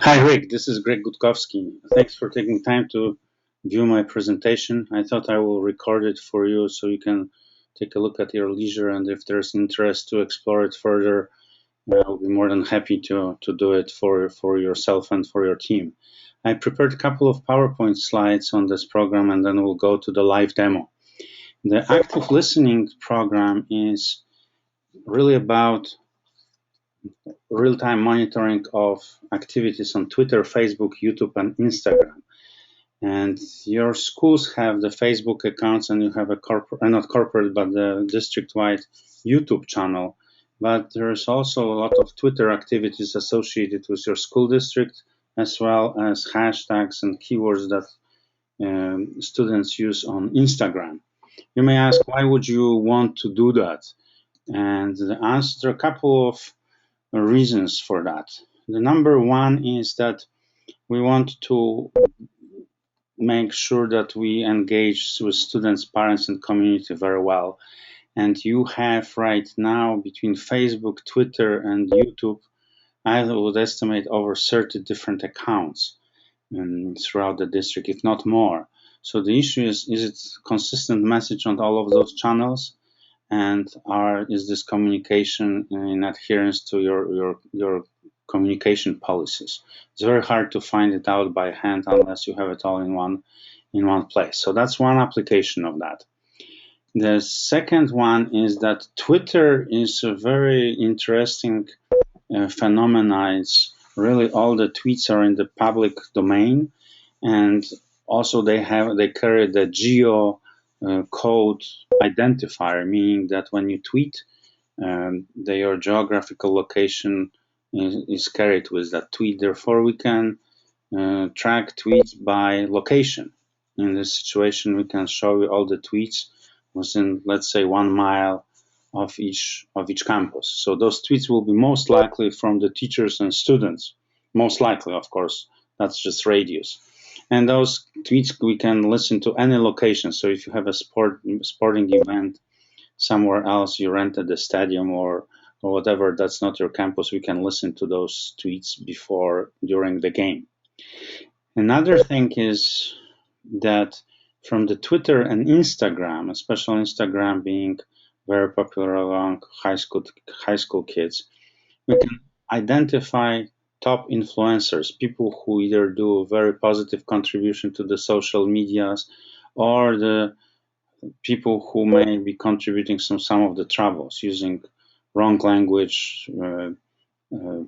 Hi, Rick. This is Greg Gutkowski. Thanks for taking time to view my presentation. I thought I will record it for you so you can take a look at your leisure, and if there's interest to explore it further, I'll be more than happy to do it for yourself and for your team. I prepared a couple of PowerPoint slides on this program, and then we'll go to the live demo. The active listening program is really about real-time monitoring of activities on Twitter, Facebook, YouTube, and Instagram. And your schools have the Facebook accounts, and you have a not corporate, but the district-wide YouTube channel. But there's also a lot of Twitter activities associated with your school district, as well as hashtags and keywords that students use on Instagram. You may ask, why would you want to do that? And the answer, there are a couple of reasons for that. The number one is that we want to make sure that we engage with students, parents, and community very well. And you have right now between Facebook, Twitter, and YouTube, I would estimate over 30 different accounts throughout the district, if not more. So the issue is it consistent message on all of those channels? And is this communication in adherence to your communication policies? It's very hard to find it out by hand unless you have it all in one place. So that's one application of that. The second one is that Twitter is a very interesting phenomenon. It's really all the tweets are in the public domain, and also they carry the geo code identifier, meaning that when you tweet, your geographical location is carried with that tweet. Therefore, we can track tweets by location. In this situation, we can show you all the tweets within, let's say, 1 mile of each campus. So those tweets will be most likely from the teachers and students. Most likely, of course, that's just radius. And those tweets we can listen to any location. So if you have a sporting event somewhere else, you rented the stadium or whatever, that's not your campus, we can listen to those tweets during the game. Another thing is that from the Twitter and Instagram, especially Instagram being very popular among high school kids, we can identify top influencers, people who either do a very positive contribution to the social medias, or the people who may be contributing some of the troubles using wrong language,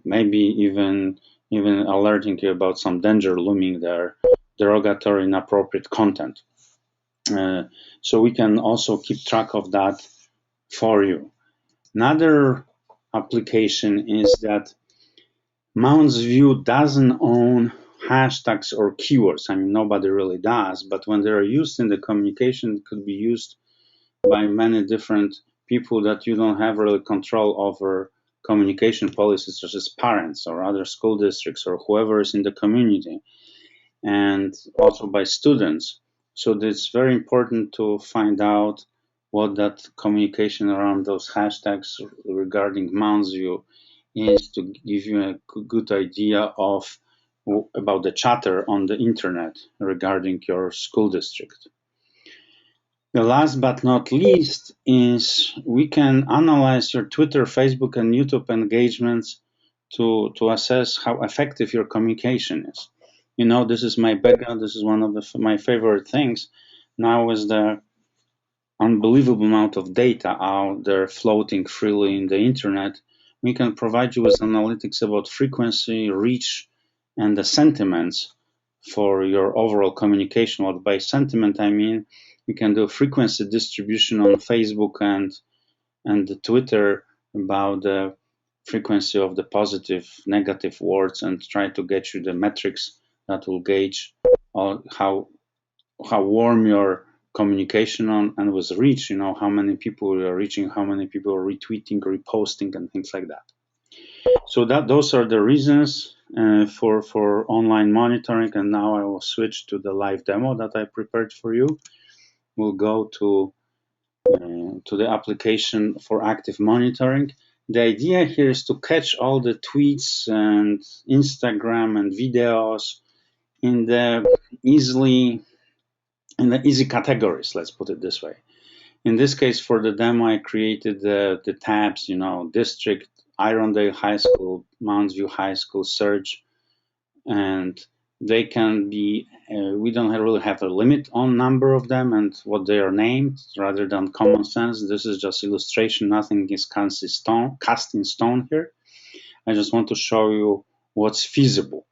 maybe even alerting you about some danger looming there, derogatory, inappropriate content. So we can also keep track of that for you. Another application is that Mounds View doesn't own hashtags or keywords. I mean, nobody really does, but when they're used in the communication, it could be used by many different people that you don't have really control over communication policies, such as parents or other school districts or whoever is in the community, and also by students. So it's very important to find out what that communication around those hashtags regarding Mounds View is, to give you a good idea about the chatter on the internet regarding your school district. The last but not least is we can analyze your Twitter, Facebook, and YouTube engagements to assess how effective your communication is. You know, this is my background. This is one of my favorite things. Now is the unbelievable amount of data out there floating freely in the internet. We can provide you with analytics about frequency, reach, and the sentiments for your overall communication. What by sentiment I mean, we can do frequency distribution on Facebook and Twitter about the frequency of the positive, negative words, and try to get you the metrics that will gauge how warm your communication on and with reach, you know, how many people you're reaching, how many people are retweeting, reposting, and things like that. So those are the reasons for online monitoring. And now I will switch to the live demo that I prepared for you. We'll go to the application for active monitoring. The idea here is to catch all the tweets and Instagram and videos in the easy categories, let's put it this way. In this case, for the demo, I created the tabs, district, Irondale High School, Mounds View High School, search, and they can be, we don't really have a limit on number of them and what they are named, rather than common sense. This is just illustration. Nothing is cast in stone here. I just want to show you what's feasible.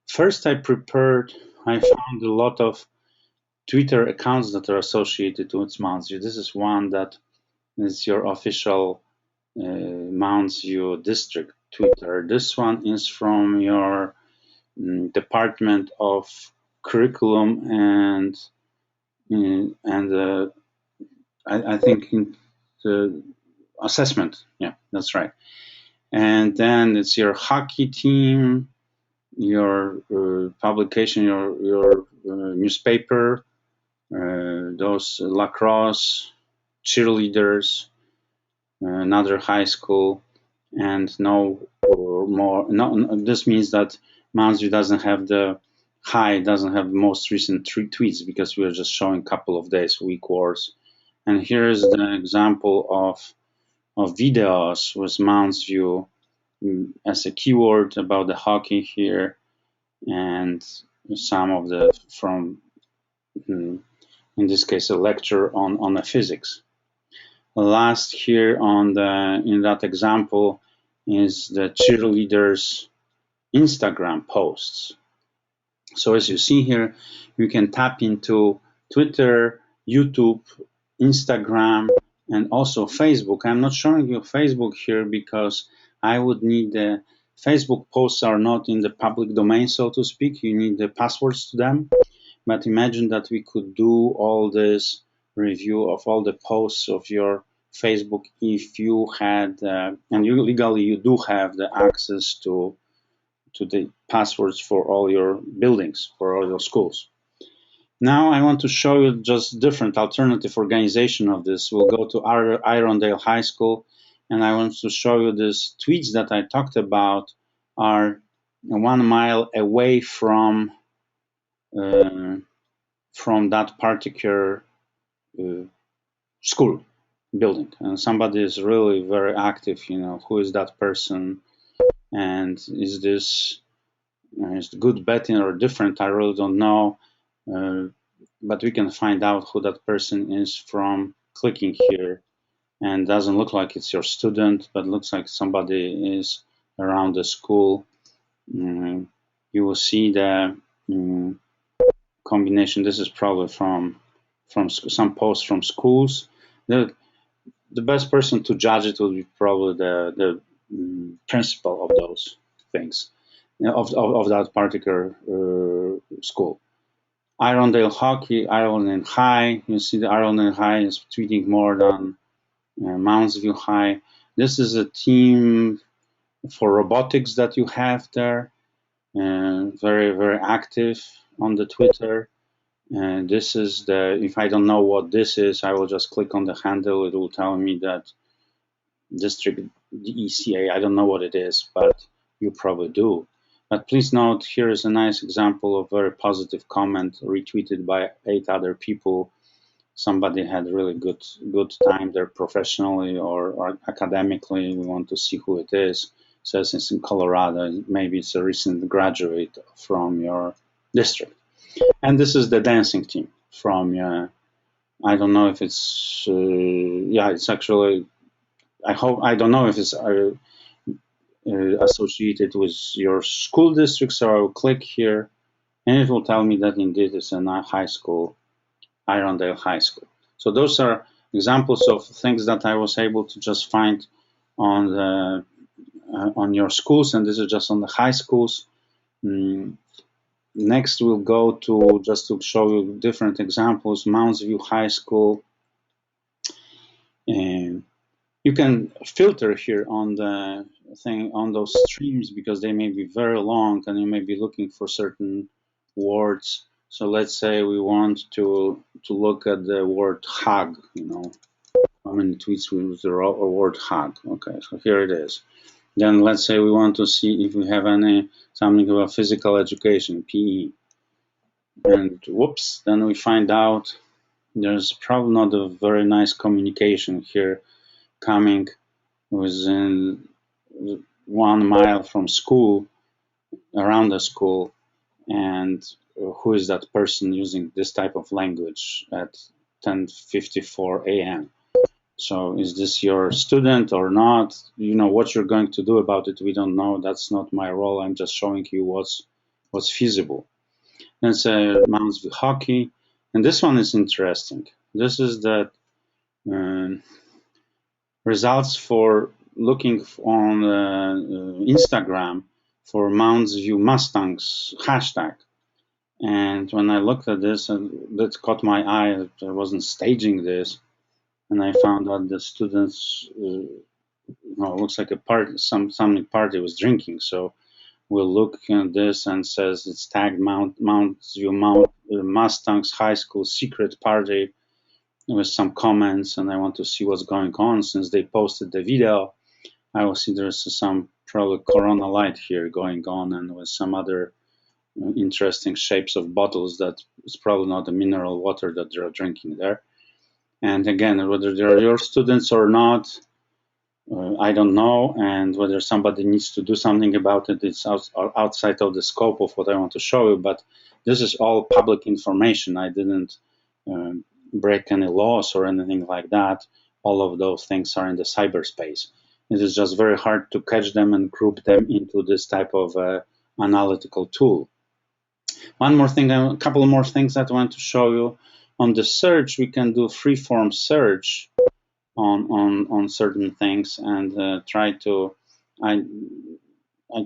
First, I found a lot of Twitter accounts that are associated with Mounds View. This is one that is your official Mounds View district Twitter. This one is from your Department of Curriculum and I think in the assessment. Yeah, that's right. And then it's your hockey team, your publication, your newspaper, those lacrosse, cheerleaders, another high school, and no more. No, this means that Mounds View doesn't have the most recent tweets because we are just showing a couple of days, week worth. And here's the example of videos with Mounds View as a keyword about the hockey here, and some of the from in this case a lecture on the physics. Last here in that example is the cheerleaders Instagram posts. So as you see here, you can tap into Twitter, YouTube, Instagram, and also Facebook. I'm not showing you Facebook here because I would need the Facebook posts are not in the public domain, so to speak. You need the passwords to them. But imagine that we could do all this review of all the posts of your Facebook if you had, and you legally you do have the access to the passwords for all your buildings, for all your schools. Now I want to show you just different alternative organization of this. We'll go to Irondale High School, and I want to show you these tweets that I talked about are 1 mile away from that particular school building. And somebody is really very active, who is that person, and is this is good betting or different? I really don't know, but we can find out who that person is from clicking here. And doesn't look like it's your student, but looks like somebody is around the school. You will see the combination. This is probably from some posts from schools. The best person to judge it will be probably the principal of those things, of that particular school. Irondale Hockey, Irondale High. You see the Irondale High is tweeting more than Mounds View High. This is a team for robotics that you have there. Very, very active on the Twitter. And this is if I don't know what this is, I will just click on the handle. It will tell me that district DECA. I don't know what it is, but you probably do. But please note, here is a nice example of very positive comment retweeted by 8 other people. Somebody had really good time there professionally or academically. We want to see who it is. Says it's in Colorado. Maybe it's a recent graduate from your district. And this is the dancing team from, I don't know if it's, it's actually, I don't know if it's associated with your school district. So I'll click here and it will tell me that indeed it's a high school, Irondale High School. So those are examples of things that I was able to just find on your schools, and this is just on the high schools. Next, we'll go to just to show you different examples. Mounds View High School. And you can filter here on the thing on those streams because they may be very long, and you may be looking for certain words. So let's say we want to look at the word hug, how many tweets with the word hug. Okay, so here it is. Then let's say we want to see if we have something about physical education, PE. And whoops, then we find out there's probably not a very nice communication here coming within 1 mile from school, around the school, and who is that person using this type of language at 10:54 a.m. So is this your student or not? You know what you're going to do about it. We don't know. That's not my role. I'm just showing you what's feasible. Let's say Mounds View Hockey, and this one is interesting. This is the results for looking on Instagram for Mounds View Mustangs hashtag. And when I looked at this, that caught my eye. I wasn't staging this, and I found out the students, looks like a party, some party was drinking. So we'll look at this and says it's tagged Mounds View Mustangs High School secret party with some comments, and I want to see what's going on. Since they posted the video, I will see there's some probably Corona Light here going on, and with some other interesting shapes of bottles that is probably not the mineral water that they're drinking there. And again, whether they're your students or not, I don't know, and whether somebody needs to do something about it, it's outside of the scope of what I want to show you, but this is all public information. I didn't break any laws or anything like that. All of those things are in the cyberspace. It is just very hard to catch them and group them into this type of analytical tool. One more thing, a couple more things that I want to show you. On the search, we can do freeform search on certain things and try to. I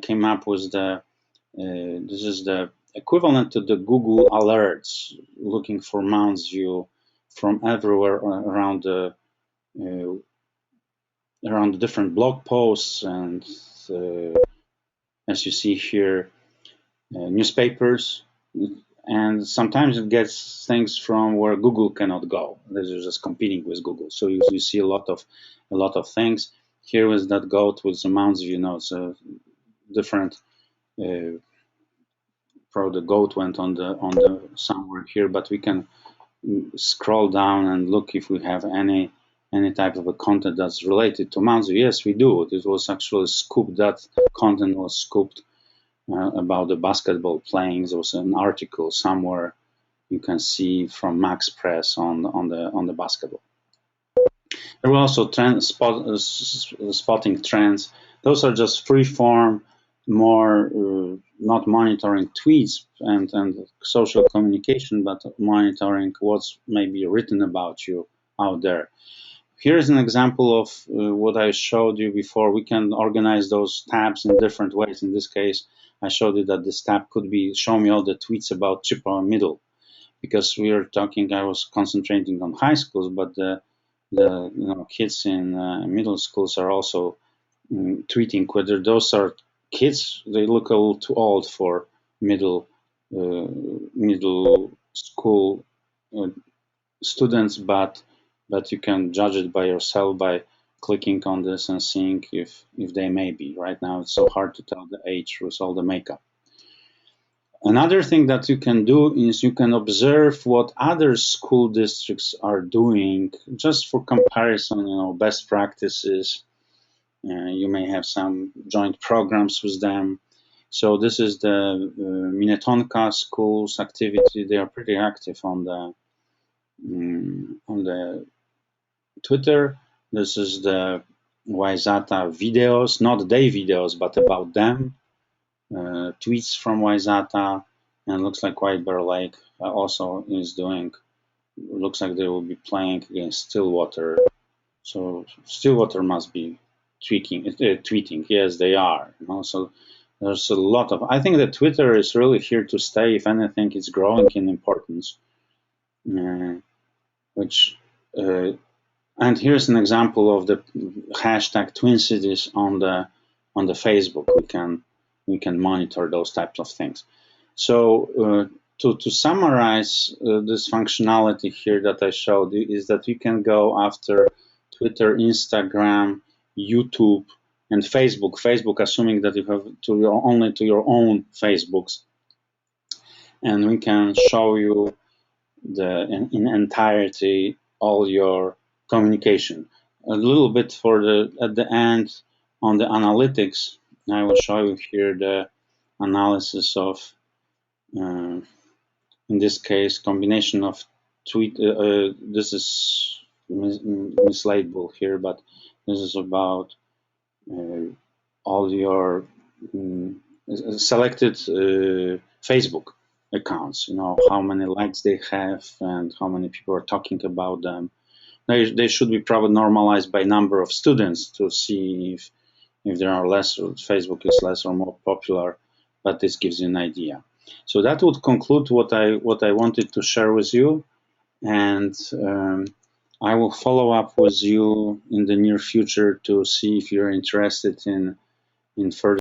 came up with this is the equivalent to the Google Alerts, looking for Mounds View from everywhere around the different blog posts and as you see here, newspapers. And sometimes it gets things from where Google cannot go. They're just competing with Google. So you see a lot of things. Here is that goat with the Mounds View. It's a different. Probably the goat went on the somewhere here, but we can scroll down and look if we have any type of a content that's related to Mounds View. Yes, we do. It was actually scooped. That content was scooped. About the basketball playing. There was an article somewhere you can see from Max Press on the basketball. There were also spotting trends. Those are just free form, more not monitoring tweets and social communication, but monitoring what's maybe written about you out there. Here's an example of what I showed you before. We can organize those tabs in different ways. In this case, I showed you that this tab could be show me all the tweets about Chippewa Middle, because we are talking. I was concentrating on high schools, but the kids in middle schools are also tweeting. Whether those are kids, they look a little too old for middle school students, but you can judge it by yourself by clicking on this and seeing if they may be. Right now, it's so hard to tell the age with all the makeup. Another thing that you can do is you can observe what other school districts are doing, just for comparison, best practices. You may have some joint programs with them. So this is the Minnetonka schools activity. They are pretty active on the Twitter. This is the Wayzata videos, not their videos, but about them. Tweets from Wayzata, and looks like White Bear Lake also is doing. Looks like they will be playing against Stillwater. So Stillwater must be tweeting. Yes, they are. So there's a lot of. I think that Twitter is really here to stay. If anything, it's growing in importance. And here's an example of the hashtag Twin Cities on the Facebook. We can monitor those types of things. So to summarize this functionality here that I showed you is that you can go after Twitter, Instagram, YouTube, and Facebook. Facebook, assuming that you have only to your own Facebooks, and we can show you in entirety all your communication. A little bit for at the end on the analytics. I will show you here the analysis of, in this case, combination of tweet. This is mislabeled here, but this is about all your selected Facebook accounts. You know how many likes they have and how many people are talking about them. They should be probably normalized by number of students to see if there are less, or Facebook is less or more popular. But this gives you an idea. So that would conclude what I wanted to share with you, and I will follow up with you in the near future to see if you're interested in further